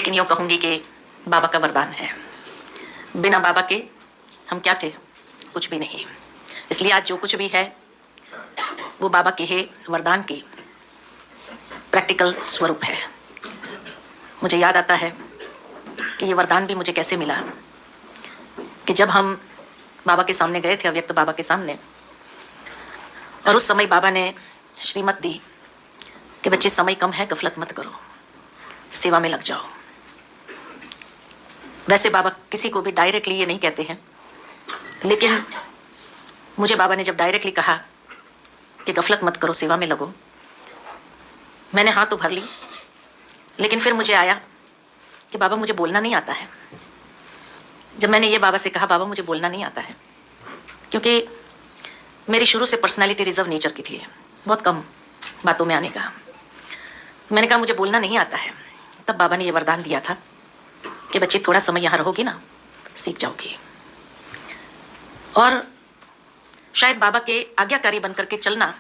लेकिन यूँ कहूँगी कि बाबा का वरदान है। बिना बाबा के हम क्या थे? कुछ भी नहीं। इसलिए आज जो कुछ भी है वो बाबा के ही वरदान की प्रैक्टिकल स्वरूप है। मुझे याद आता है कि ये वरदान भी मुझे कैसे मिला कि जब हम बाबा के सामने गए थे, अव्यक्त बाबा के सामने, और उस समय बाबा ने श्रीमत दी कि बच्चे समय कम है, गफलत मत करो, सेवा में लग जाओ। वैसे बाबा किसी को भी डायरेक्टली ये नहीं कहते हैं, लेकिन मुझे बाबा ने जब डायरेक्टली कहा कि गफलत मत करो, सेवा में लगो, मैंने हाँ तो भर ली। लेकिन फिर मुझे आया कि बाबा मुझे बोलना नहीं आता है। जब मैंने ये बाबा से कहा बाबा मुझे बोलना नहीं आता है, क्योंकि मेरी शुरू से पर्सनालिटी रिजर्व नेचर की थी, बहुत कम बातों में आने का। मैंने कहा मुझे बोलना नहीं आता है। तब बाबा ने ये वरदान दिया था कि बच्चे थोड़ा समय यहाँ रहोगी ना, सीख जाओगी। और शायद बाबा के आज्ञाकारी बनकर के चलना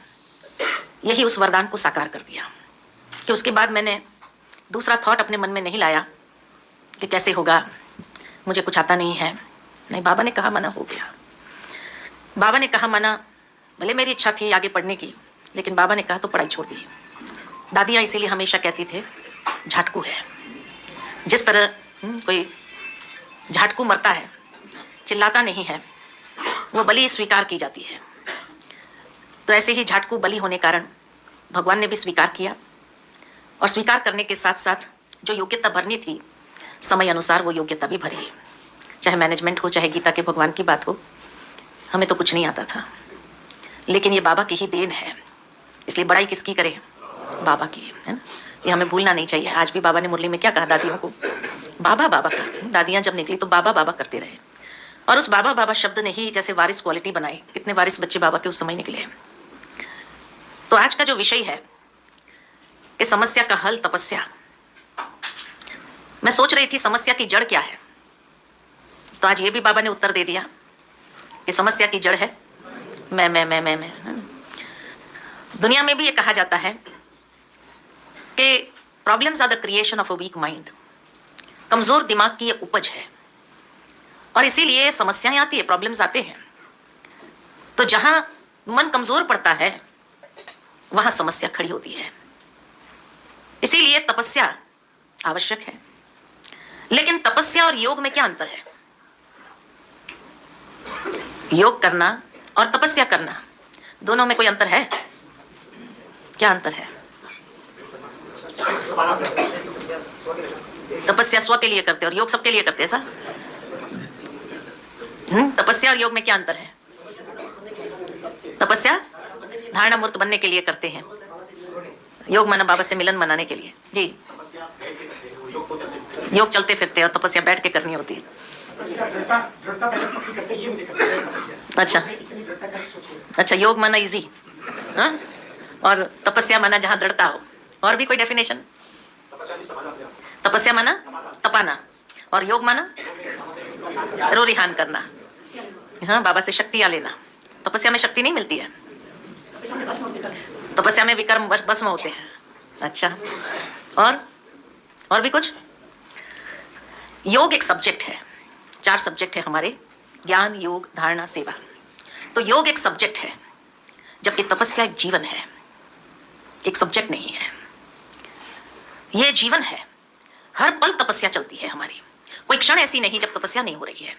यही उस वरदान को साकार कर दिया कि उसके बाद मैंने दूसरा थॉट अपने मन में नहीं लाया कि कैसे होगा, मुझे कुछ आता नहीं है। नहीं, बाबा ने कहा मना हो गया। बाबा ने कहा मना, भले मेरी इच्छा थी आगे पढ़ने की, लेकिन बाबा ने कहा तो पढ़ाई छोड़ दी। दादियाँ इसीलिए हमेशा कहती थे झाटकू है। जिस तरह कोई झाटकू मरता है, चिल्लाता नहीं है, वो बलि स्वीकार की जाती है। तो ऐसे ही झाटकू बलि होने कारण भगवान ने भी स्वीकार किया, और स्वीकार करने के साथ साथ जो योग्यता भरनी थी समय अनुसार वो योग्यता भी भरी। चाहे मैनेजमेंट हो, चाहे गीता के भगवान की बात हो, हमें तो कुछ नहीं आता था, लेकिन ये बाबा की ही देन है। इसलिए बड़ाई किसकी करें? बाबा की, है ना। ये हमें भूलना नहीं चाहिए। आज भी बाबा ने मुरली में क्या कहा दादियों को? बाबा बाबा का। दादियाँ जब निकली तो बाबा बाबा करते रहे, और उस बाबा बाबा शब्द ने ही जैसे वारिस क्वालिटी बनाई। कितने वारिस बच्चे बाबा के उस समय निकले। तो आज का जो विषय है कि समस्या का हल तपस्या, मैं सोच रही थी समस्या की जड़ क्या है, तो आज ये भी बाबा ने उत्तर दे दिया कि समस्या की जड़ है मैं। दुनिया में भी ये कहा जाता है कि problems are the creation of a weak mind. कमजोर दिमाग की ये उपज है, और इसीलिए समस्याएं आती है, प्रॉब्लम्स आते हैं। तो जहां मन कमजोर पड़ता है वहां समस्या खड़ी होती है। इसीलिए तपस्या आवश्यक है। लेकिन तपस्या और योग में क्या अंतर है? योग करना और तपस्या करना, दोनों में कोई अंतर है? क्या अंतर है? तपस्या स्व के लिए करते और योग सबके लिए करते हैं सर। तपस्या और योग में क्या अंतर है? तपस्या धारणा मूर्त बनने के लिए करते हैं, योग माना बाबा से मिलन मनाने के लिए। जी, योग चलते फिरते और तपस्या बैठ के करनी होती है। अच्छा, योग माना इजी, हाँ, और तपस्या माना जहाँ दृढ़ता हो। और भी कोई डेफिनेशन? तपस्या माना तपाना, और योग माना रो रिहान करना, हाँ, बाबा से शक्तियाँ लेना। तपस्या में शक्ति नहीं मिलती है, तपस्या में विकर्म भस्म होते हैं। अच्छा, और भी कुछ? योग एक सब्जेक्ट है, 4 सब्जेक्ट है हमारे, ज्ञान, योग, धारणा, सेवा। तो योग एक सब्जेक्ट है, जबकि तपस्या एक जीवन है, एक सब्जेक्ट नहीं है। यह जीवन है। हर पल तपस्या चलती है हमारी। कोई क्षण ऐसी नहीं जब तपस्या नहीं हो रही है।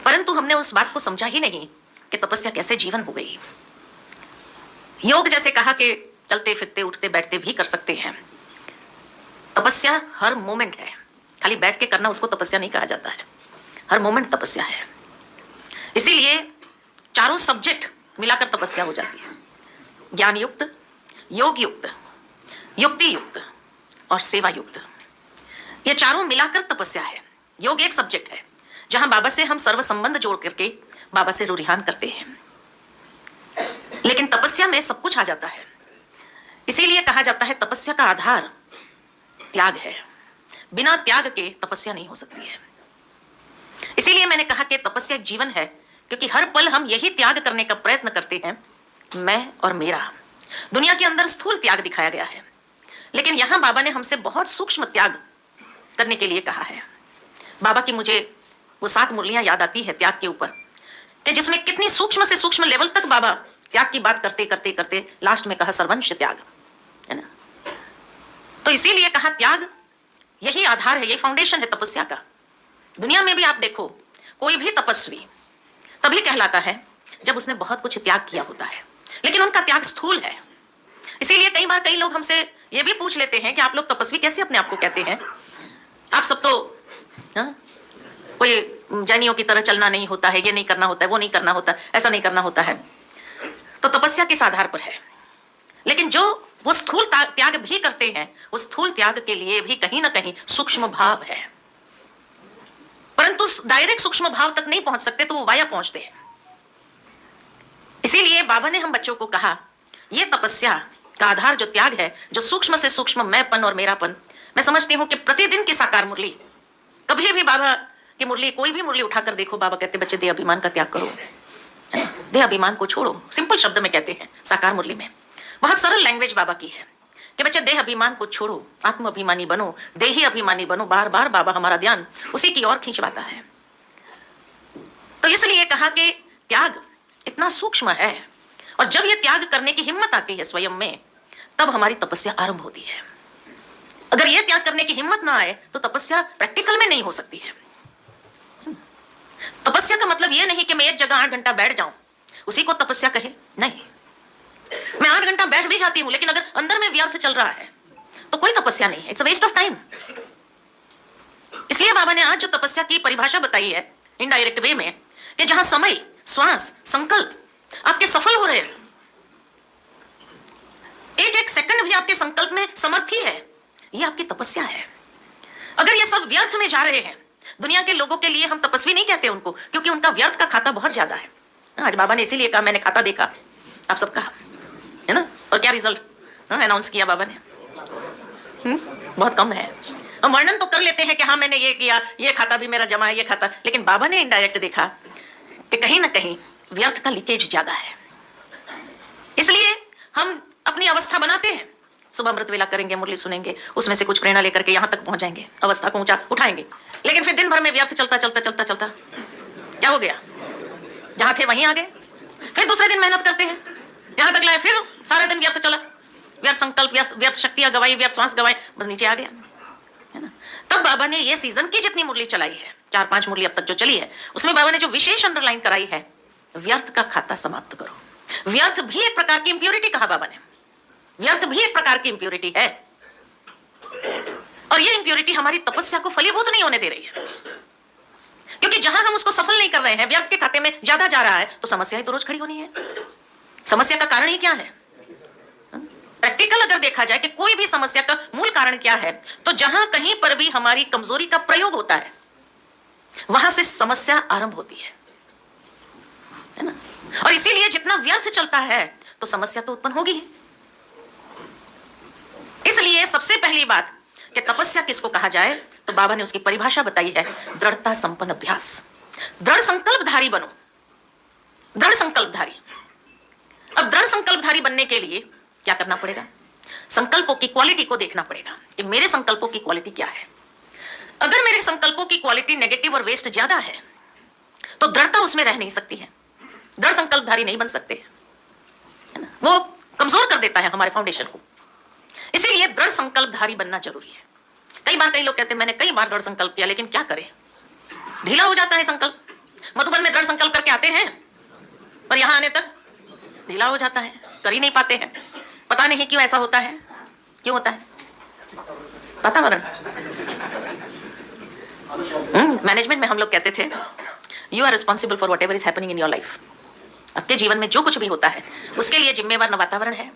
परंतु हमने उस बात को समझा ही नहीं कि तपस्या कैसे जीवन हो गई। योग जैसे कहा कि चलते फिरते उठते बैठते भी कर सकते हैं। तपस्या हर मोमेंट है। खाली बैठ के करना उसको तपस्या नहीं कहा जाता है, हर मोमेंट तपस्या है। इसीलिए चारों सब्जेक्ट मिलाकर तपस्या हो जाती है। ज्ञान युक्त, योग युक्त, युक्ति युक्त और सेवा युक्त, ये चारों मिलाकर तपस्या है। योग एक सब्जेक्ट है जहां बाबा से हम सर्व संबंध जोड़ करके बाबा से रुरिहान करते हैं, लेकिन तपस्या में सब कुछ आ जाता है। इसीलिए कहा जाता है तपस्या का आधार त्याग है। बिना त्याग के तपस्या नहीं हो सकती है। इसीलिए मैंने कहा कि तपस्या एक जीवन है, क्योंकि हर पल हम यही त्याग करने का प्रयत्न करते हैं, मैं और मेरा। दुनिया के अंदर स्थूल त्याग दिखाया गया है, लेकिन यहां बाबा ने हमसे बहुत सूक्ष्म त्याग करने के लिए कहा है। बाबा की मुझे वो 7 मुरलियां याद आती है त्याग के ऊपर, कि जिसमें कितनी सूक्ष्म से सूक्ष्म लेवल तक बाबा त्याग की बात करते करते करते लास्ट में कहा सर्वंश त्याग, है ना। तो इसीलिए कहा त्याग यही आधार है, यही फाउंडेशन है तपस्या का। दुनिया में भी आप देखो, कोई भी तपस्वी तभी कहलाता है जब उसने बहुत कुछ त्याग किया होता है, लेकिन उनका त्याग स्थूल है। इसीलिए कई बार कई लोग हमसे ये भी पूछ लेते हैं कि आप लोग तपस्वी कैसे अपने आप को कहते हैं, आप सब तो कोई जैनियों की तरह चलना नहीं होता है, ये नहीं करना होता है, वो नहीं करना होता, ऐसा नहीं करना होता है। तो तपस्या किस आधार पर है? लेकिन जो वो स्थूल त्याग भी करते हैं, उस स्थूल त्याग के लिए भी कहीं ना कहीं सूक्ष्म भाव है, परंतु डायरेक्ट सूक्ष्म भाव तक नहीं पहुंच सकते, तो वो वाया पहुंचते हैं। इसीलिए बाबा ने हम बच्चों को कहा, ये तपस्या का आधार जो त्याग है, जो सूक्ष्म से सूक्ष्म मैंपन और मेरापन। मैं समझती हूं कि प्रतिदिन की साकार मुरली, कभी भी बाबा की मुरली, कोई भी मुरली उठाकर देखो, बाबा कहते बच्चे देह अभिमान का त्याग करो, देह अभिमान को छोड़ो। सिंपल शब्द में कहते हैं साकार मुरली में, बहुत सरल लैंग्वेज बाबा की है कि बच्चे देह अभिमान को छोड़ो, आत्म अभिमानी बनो, देही अभिमानी बनो। बार बार बाबा हमारा ध्यान उसी की ओर खींचवाता है। तो इसलिए कहा कि त्याग इतना सूक्ष्म है, और जब ये त्याग करने की हिम्मत आती है स्वयं में, तब हमारी तपस्या आरंभ होती है। अगर ये त्याग करने की हिम्मत ना आए तो तपस्या प्रैक्टिकल में नहीं हो सकती है। तपस्या का मतलब ये नहीं कि मैं एक जगह 8 घंटा बैठ जाऊं, उसी को तपस्या कहे, नहीं। मैं 8 घंटा बैठ भी जाती हूं, लेकिन अगर अंदर में व्यर्थ चल रहा है तो कोई तपस्या नहीं है, it's a waste of time. इसलिए बाबा ने आज जो तपस्या की परिभाषा बताई है इनडायरेक्ट वे में, कि जहां समय, श्वास, संकल्प आपके सफल हो रहे हैं, एक एक सेकंड भी आपके संकल्प में समर्थी है, ये आपकी तपस्या है। अगर ये सब व्यर्थ में जा रहे हैं, दुनिया के लोगों के लिए हम तपस्वी नहीं कहते उनको, क्योंकि उनका व्यर्थ का खाता बहुत ज्यादा है। आज बाबा ने इसीलिए कहा, मैंने खाता देखा आप सबका, है ना, और क्या रिजल्ट अनाउंस किया बाबा ने, बहुत कम है। हम वर्णन तो कर लेते हैं कि हाँ मैंने ये किया, ये खाता भी मेरा जमा है, ये खाता, लेकिन बाबा ने इनडायरेक्ट देखा कि कहीं ना कहीं व्यर्थ का लीकेज ज्यादा है। इसलिए हम अपनी अवस्था बनाते हैं, सुबह अमृत वेला करेंगे, मुरली सुनेंगे, उसमें से कुछ प्रेरणा लेकर के यहां तक पहुंच जाएंगे, अवस्था को ऊंचा उठाएंगे, लेकिन फिर दिन भर में व्यर्थ चलता चलता चलता चलता क्या हो गया, जहां थे वहीं आ गए। फिर दूसरे दिन मेहनत करते हैं, यहां तक लाए, फिर सारा दिन व्यर्थ चला, व्यर्थ संकल्प, व्यर्थ शक्तियां गवाई, व्यर्थ श्वास गवाए, बस नीचे आ गया, है ना। तब बाबा ने ये सीजन की जितनी मुरली चलाई है, 4-5 मुरली अब तक जो चली है, उसमें बाबा ने जो विशेष अंडरलाइन कराई है, व्यर्थ का खाता समाप्त करो। व्यर्थ भी एक प्रकार की इंप्योरिटी कहा बाबा ने, व्यर्थ भी एक प्रकार की इंप्योरिटी है, और ये इंप्योरिटी हमारी तपस्या को फलीभूत नहीं होने दे रही है, क्योंकि जहां हम उसको सफल नहीं कर रहे हैं, व्यर्थ के खाते में ज्यादा जा रहा है, तो समस्याएं तो रोज खड़ी होनी है। समस्या का कारण ही क्या है? प्रैक्टिकल अगर देखा जाए कि कोई भी समस्या का मूल कारण क्या है, तो जहां कहीं पर भी हमारी कमजोरी का प्रयोग होता है, वहां से समस्या आरंभ होती है ना। और इसीलिए जितना व्यर्थ चलता है तो समस्या तो उत्पन्न होगी। इसलिए सबसे पहली बात कि तपस्या किसको कहा जाए, तो बाबा ने उसकी परिभाषा बताई है, दृढ़ता संपन्न अभ्यास। दृढ़ संकल्पधारी बनो, दृढ़ संकल्पधारी। अब दृढ़ संकल्पधारी बनने के लिए क्या करना पड़ेगा? संकल्पों की क्वालिटी को देखना पड़ेगा कि मेरे संकल्पों की क्वालिटी क्या है। अगर मेरे संकल्पों की क्वालिटी नेगेटिव और वेस्ट ज्यादा है, तो दृढ़ता उसमें रह नहीं सकती है, दृढ़ संकल्पधारी नहीं बन सकते, है ना, वो कमजोर कर देता है हमारे फाउंडेशन को। इसीलिए दृढ़ संकल्पधारी बनना जरूरी है। कई बार कई लोग कहते हैं मैंने कई बार दृढ़ संकल्प किया, लेकिन क्या करें, ढीला हो जाता है संकल्प। मधुबन में दृढ़ संकल्प करके आते हैं, पर यहां आने तक ढीला हो जाता है, कर ही नहीं पाते हैं। पता नहीं क्यों ऐसा होता है, क्यों होता है? वातावरण। मैनेजमेंट में हम लोग कहते थे, you are responsible for whatever is happening in your life. आपके जीवन में जो कुछ भी होता है उसके लिए जिम्मेवार न वातावरण है,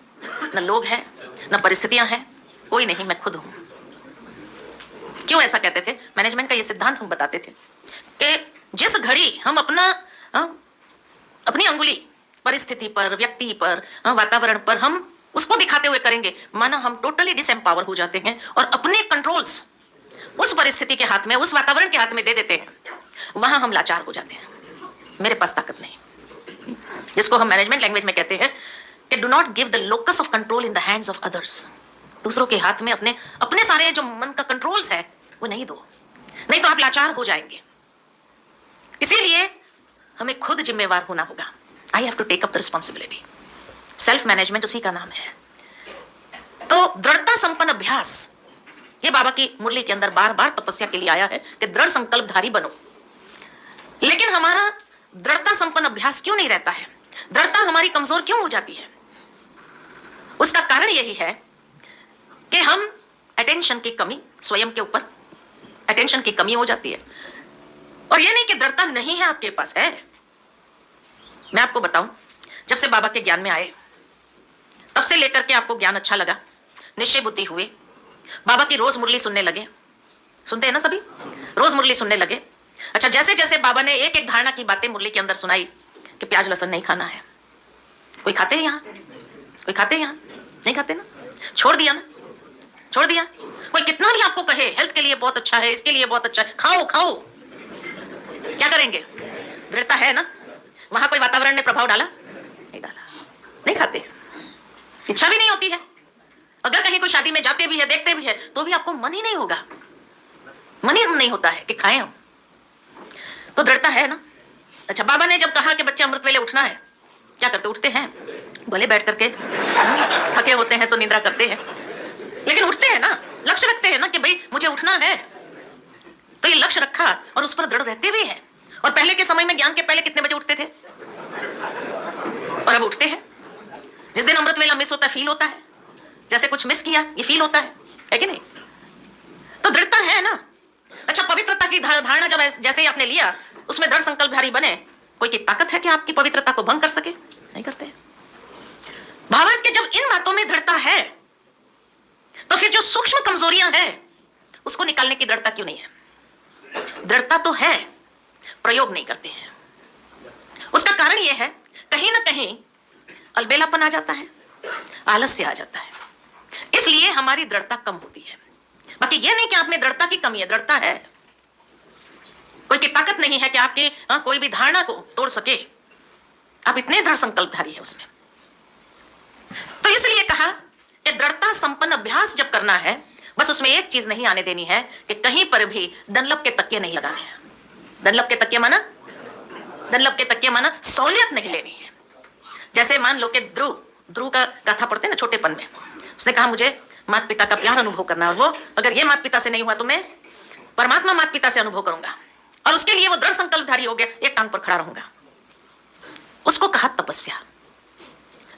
न लोग हैं, न परिस्थितियां हैं, कोई नहीं, मैं खुद हूं। क्यों ऐसा कहते थे? मैनेजमेंट का ये सिद्धांत हम बताते थे कि जिस घड़ी हम अपनी अंगुली परिस्थिति पर, व्यक्ति पर, वातावरण पर हम उसको दिखाते हुए करेंगे, माना हम टोटली डिसएम्पावर हो जाते हैं और अपने कंट्रोल्स उस परिस्थिति के हाथ में, उस वातावरण के हाथ में दे देते हैं, वहां हम लाचार हो जाते हैं, मेरे पास ताकत नहीं। जिसको हम मैनेजमेंट लैंग्वेज में कहते हैं कि do not give the locus of control in the hands of others. दूसरों के हाथ में अपने अपने सारे जो मन का कंट्रोल्स है वो नहीं दो, नहीं तो आप लाचार हो जाएंगे। इसीलिए हमें खुद जिम्मेवार होना होगा। I have to take up the responsibility. Self management उसी का नाम है। तो दृढ़ता संपन्न अभ्यास, ये बाबा की मुरली के अंदर बार बार तपस्या के लिए आया है कि दृढ़ संकल्पधारी बनो। लेकिन हमारा दृढ़ता संपन्न अभ्यास क्यों नहीं रहता है? दृढ़ता हमारी कमजोर क्यों हो जाती है? उसका कारण यही है कि हम अटेंशन की कमी, स्वयं के ऊपर अटेंशन की कमी हो जाती है। और यह नहीं कि दृढ़ता नहीं है, आपके पास है। मैं आपको बताऊं, जब से बाबा के ज्ञान में आए तब से लेकर के आपको ज्ञान अच्छा लगा, निश्चय बुद्धि हुए, बाबा की रोज मुरली सुनने लगे। सुनते हैं ना सभी? रोज मुरली सुनने लगे। अच्छा, जैसे जैसे बाबा ने एक एक धारणा की बातें मुरली के अंदर सुनाई कि प्याज लहसुन नहीं खाना है। कोई खाते हैं यहाँ? कोई खाते हैं यहाँ? नहीं खाते ना? छोड़ दिया ना? छोड़ दिया। कोई कितना भी आपको कहे हेल्थ के लिए बहुत अच्छा है, इसके लिए बहुत अच्छा है, खाओ खाओ, क्या करेंगे? दृढ़ता है ना? वहां कोई वातावरण ने प्रभाव डाला? नहीं डाला, नहीं खाते। इच्छा भी नहीं होती है। अगर कहीं कोई शादी में जाते भी है, देखते भी है, तो भी आपको मन ही नहीं होगा, मन ही नहीं होता है कि खाएं हम। तो दृढ़ता है ना? अच्छा, बाबा ने जब कहा कि बच्चे अमृत वेले उठना है, क्या करते? उठते हैं, भले बैठ करके थके होते हैं तो निद्रा करते हैं, लेकिन उठते हैं ना, लक्ष्य रखते हैं ना कि भाई मुझे उठना है। तो ये लक्ष्य रखा और उस पर दृढ़ रहते भी हैं। और पहले के समय में ज्ञान के पहले कितने बजे उठते थे? और अब उठते हैं। जिस दिन अमृत वेला मिस होता है, फील होता है जैसे कुछ मिस किया, ये फील होता है कि नहीं? तो दृढ़ता है ना? अच्छा, पवित्रता की धारणा जब जैसे ही आपने लिया, उसमें दृढ़ संकल्पधारी बने, कोई की ताकत है कि आपकी पवित्रता को भंग कर सके? नहीं करते। भावार्थ के जब इन बातों में दृढ़ता है, तो फिर जो सूक्ष्म कमजोरियां हैं उसको निकालने की दृढ़ता क्यों नहीं है? दृढ़ता तो है, प्रयोग नहीं करते हैं। उसका कारण यह है, कहीं ना कहीं अलबेलापन आ जाता है, आलस्य आ जाता है, इसलिए हमारी दृढ़ता कम होती है। बाकी यह नहीं कि आप में दृढ़ता की कमी है, दृढ़ता है। कोई की ताकत नहीं है कि आपकी कोई भी धारणा को तोड़ सके। आप इतने दृढ़ संकल्पधारी है उसमें। तो इसलिए कहा कि दृढ़ता संपन्न अभ्यास जब करना है, बस उसमें एक चीज नहीं आने देनी है कि कहीं पर भी डनलप के तकिए नहीं लगाने हैं। डनलप के तकिए माना, डनलप के तकिए माना सहूलियत नहीं लेनी है। जैसे मान लो कि ध्रुव का गाथा पढ़ते ना छोटेपन में, उसने कहा मुझे माता पिता का प्यार अनुभव करना है, वो अगर ये माता पिता से नहीं हुआ तो मैं परमात्मा माता पिता से अनुभव करूंगा। और उसके लिए वो दृढ़ संकल्पधारी हो गया, एक टांग पर खड़ा रहूंगा। उसको कहा तपस्या।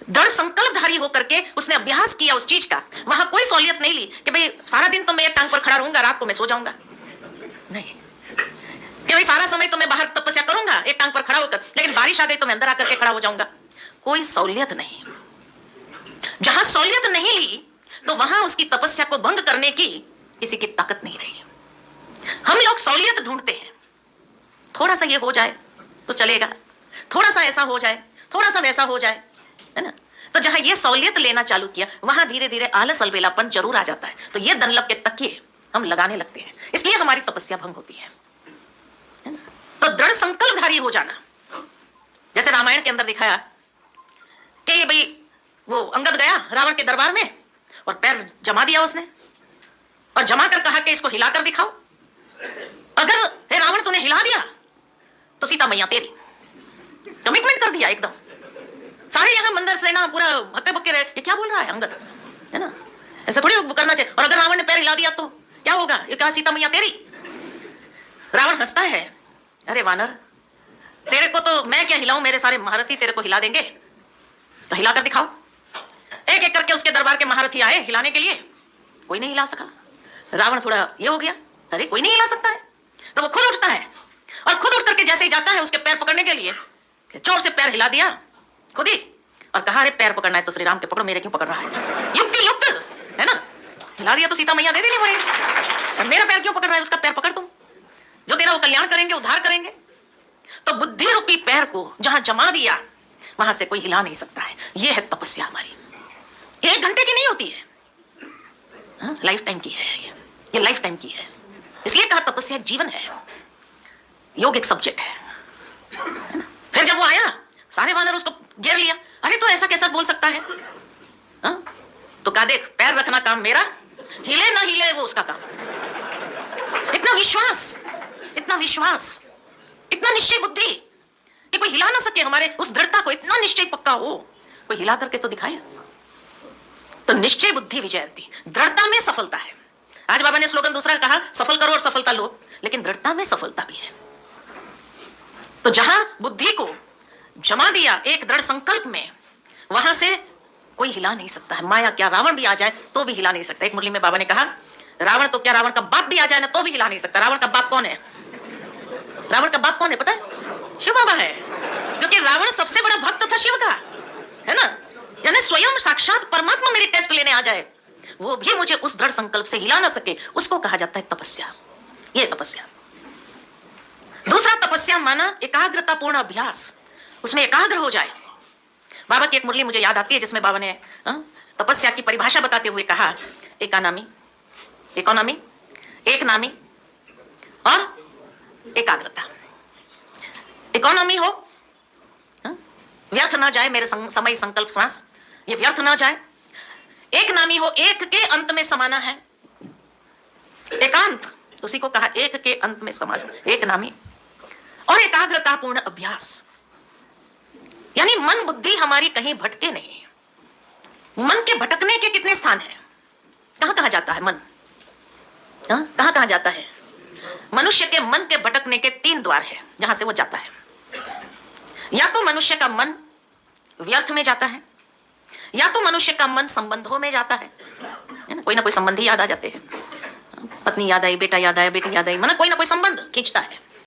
दृढ़ संकल्पधारी होकर के उसने अभ्यास किया उस चीज का। वहां कोई सहूलियत नहीं ली कि भाई सारा दिन तो मैं एक टांग पर खड़ा रहूंगा, रात को मैं सो जाऊंगा। नहीं कि भाई सारा समय तो मैं बाहर तपस्या करूंगा एक टांग पर खड़ा होकर, लेकिन बारिश आ गई तो मैं अंदर आकर के खड़ा हो जाऊंगा। कोई सहूलियत नहीं। जहां सहूलियत नहीं ली तो वहां उसकी तपस्या को भंग करने की किसी की ताकत नहीं रही। हम लोग सहूलियत ढूंढते हैं, थोड़ा सा ये हो जाए तो चलेगा, थोड़ा सा ऐसा हो जाए, थोड़ा सा वैसा हो जाए, है ना? तो जहां ये सहूलियत लेना चालू किया, वहां धीरे धीरे आलस अलबेलापन जरूर आ जाता है। तो ये डनलप के तकिए हम लगाने लगते हैं, इसलिए हमारी तपस्या भंग होती है ना? तो दृढ़ संकल्पधारी हो जाना, जैसे रामायण के अंदर दिखाया कि भाई वो अंगद गया रावण के दरबार में और पैर जमा दिया उसने, और जमा कर कहा कि इसको हिलाकर दिखाओ। अगर हे रावण तूने हिला दिया तो सीता मैया तेरी। कमिटमेंट कर दिया एकदम। सारे यहां मंदिर से ना पूरा हक्के बक्के रहे, ये क्या बोल रहा है अंगद, है ना? ऐसा थोड़ी करना चाहिए। और अगर रावण ने पैर हिला दिया तो क्या होगा? ये कहा सीता मैया तेरी। रावण हंसता है, अरे वानर, तेरे को तो मैं क्या हिलाऊं, मेरे सारे महारथी तेरे को हिला देंगे, तो हिलाकर दिखाओ। एक एक करके उसके दरबार के महारथी आए हिलाने के लिए, कोई नहीं हिला सका। रावण थोड़ा ये हो गया, अरे कोई नहीं हिला सकता है। तो वो खुद उठता है और खुद उठ करके जैसे ही जाता है उसके पैर पकड़ने के लिए, जोर से पैर हिला दिया खुद ही, और कहा अरे पैर पकड़ना है तो श्री राम के पकड़ो, मेरे क्यों पकड़ रहा है? युक्ति युक्त है ना? हिला दिया तो सीता मैया दे देनी पड़ेगी, और मेरा पैर क्यों पकड़ रहा है? उसका पैर पकड़ तुम, जो तेरा वो कल्याण करेंगे, उद्धार करेंगे। तो बुद्धि रूपी पैर को जहां जमा दिया वहां से कोई हिला नहीं सकता है। यह है तपस्या हमारी। 1 घंटे की नहीं होती है, लाइफ टाइम की है। ये लाइफ टाइम की है, इसलिए कहा तपस्या एक जीवन है, योग एक सब्जेक्ट है ना? फिर जब वो आया सारे वानर उसको घेर लिया, अरे तो ऐसा कैसा बोल सकता है? तो कहा देख पैर रखना काम मेरा, हिले ना हिले वो उसका काम। इतना विश्वास, इतना विश्वास, इतना निश्चय बुद्धि कि कोई हिला ना सके हमारे उस दृढ़ता को, इतना निश्चय पक्का हो, कोई हिला करके तो दिखाए। तो निश्चय बुद्धि विजयती, दृढ़ता में सफलता है। आज बाबा ने स्लोगन दूसरा कहा, सफल करो और सफलता लो, लेकिन दृढ़ता में सफलता भी है। तो जहां बुद्धि को जमा दिया एक दृढ़ संकल्प में, वहां से कोई हिला नहीं सकता है। माया क्या रावण भी आ जाए तो भी हिला नहीं सकता। एक मुरली में बाबा ने कहा, रावण तो क्या रावण का बाप भी आ जाए ना तो भी हिला नहीं सकता। रावण का बाप कौन है? रावण का बाप कौन है पता है? शिव बाबा है, क्योंकि रावण सबसे बड़ा भक्त था शिव का, है ना। यानी स्वयं साक्षात परमात्मा मेरी टेस्ट लेने आ जाए, वो भी मुझे उस दृढ़ संकल्प से हिला ना सके, उसको कहा जाता है तपस्या। ये तपस्या। दूसरा तपस्या माना एकाग्रता पूर्ण अभ्यास, उसमें एकाग्र हो जाए। बाबा की एक मुरली मुझे याद आती है जिसमें बाबा ने तपस्या की परिभाषा बताते हुए कहा, इकोनॉमी, एक नामी और एकाग्रता। इकोनॉमी हो, व्यर्थ ना जाए मेरे समय संकल्प श्वास, ये व्यर्थ ना जाए। एक नामी हो, एक के अंत में समाना है। एकांत उसी को कहा, एक के अंत में समा जाए, एक नामी। और एकाग्रता पूर्ण अभ्यास, यानी मन बुद्धि हमारी कहीं भटके नहीं। मन के भटकने के कितने स्थान हैं? कहां कहां जाता है मन? कहां कहां जाता है? मनुष्य के मन के भटकने के 3 द्वार है जहां से वो जाता है। या तो मनुष्य का मन व्यर्थ में जाता है, या तो मनुष्य का मन संबंधों में जाता है ना, कोई ना कोई संबंधी याद आ जाते हैं। पत्नी याद आई, बेटा याद आया, बेटी याद आई, माना कोई ना कोई संबंध खींचता है।